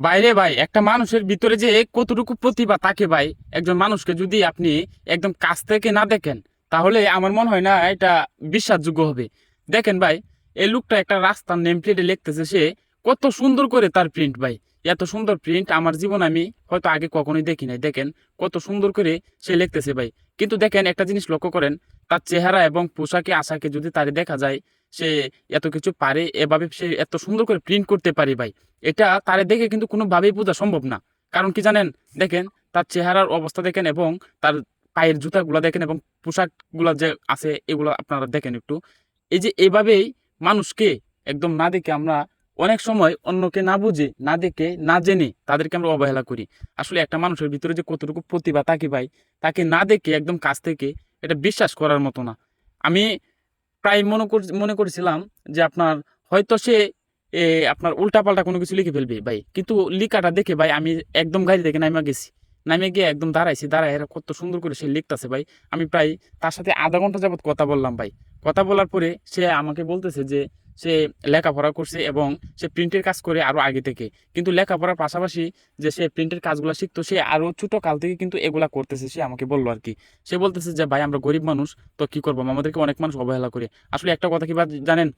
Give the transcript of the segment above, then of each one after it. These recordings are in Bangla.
বাইরে ভাই একটা মানুষের ভিতরে যে কতটুকু প্রতিভা থাকে ভাই, একজন মানুষকে যদি আপনি একদম কাছ থেকে না দেখেন তাহলে আমার মনে হয় না এটা বিশ্বাসযোগ্য হবে। দেখেন ভাই, এই লোকটা একটা রাস্তার নেম প্লেটে লিখতেছে, সে কত সুন্দর করে তার প্রিন্ট ভাই। এত সুন্দর প্রিন্ট আমার জীবন আমি হয়তো আগে কখনোই দেখি নাই। দেখেন কত সুন্দর করে সে লিখতেছে ভাই। কিন্তু দেখেন একটা জিনিস লক্ষ্য করেন, তার চেহারা এবং পোশাকে আশাকে যদি তারে দেখা যায়, সে এত কিছু পারে, এভাবে সে এত সুন্দর করে প্রিন্ট করতে পারে ভাই, এটা তারে দেখে কিন্তু কোনোভাবেই বোঝা সম্ভব না। কারণ কি জানেন, দেখেন তার চেহারার অবস্থা দেখেন এবং তার পায়ের জুতাগুলা দেখেন এবং পোশাকগুলা যে আছে এগুলো আপনারা দেখেন একটু। এই যে এভাবেই মানুষকে একদম না দেখে আমরা অনেক সময় অন্যকে না বুঝে না দেখে না জেনে তাদেরকে আমরা অবহেলা করি। আসলে একটা মানুষের ভিতরে যে কতটুকু প্রতিভা থাকে ভাই, তাকে না দেখে একদম কাছ থেকে এটা বিশ্বাস করার মতো না। আমি প্রায় মনে করেছিলাম যে আপনার হয়তো সে এ, আপনার উল্টাপাল্টা কোনো কিছু লিখে ফেলবে ভাই, কিন্তু লিখাটা দেখে ভাই আমি একদম গাড়ি থেকে নামে গেছি। নামে গিয়ে একদম দাঁড়াইছি, দাঁড়ায় এরা কত সুন্দর করে সে লিখতেছে ভাই। আমি প্রায় তার সাথে আধা ঘন্টা যাবত কথা বললাম ভাই। কথা বলার পরে সে আমাকে বলতেছে যে সে লেখাপড়া করছে এবং সে প্রিন্টের কাজ করে আরো আগে থেকে, কিন্তু লেখাপড়ার পাশাপাশি যে সে প্রিন্টের কাজগুলো শিখতো, সে আরো ছোট কাল থেকে কিন্তু এগুলা করতেছে, সে আমাকে বললো আর কি। সে বলতেছে যে ভাই আমরা গরিব মানুষ, তো কি করবো, আমাদেরকে অনেক মানুষ অবহেলা করে। আসলে একটা কথা কি বা জানেন,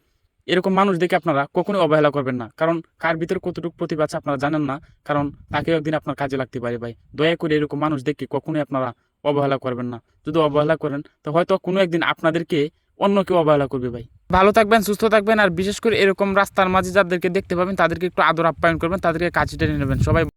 এরকম মানুষ দেখে আপনারা কখনোই অবহেলা করবেন না, কারণ কার ভিতরে কতটুকু প্রতিভা আছে আপনারা জানেন না। কারণ তাকেও একদিন আপনার কাজে লাগতে পারে ভাই। দয়া করে এরকম মানুষ দেখে কখনোই আপনারা অবহেলা করবেন না। যদি অবহেলা করেন তো হয়তো কোনো একদিন আপনাদেরকে অন্য কেউ অবহেলা করবে ভাই। ভালো থাকবেন, সুস্থ থাকবেন, আর বিশেষ করে এরকম রাস্তার মাঝে যাদেরকে দেখতে পাবেন তাদেরকে একটু আদর আপ্যায়ন করবেন, তাদেরকে কাছে টেনে নেবেন সবাই।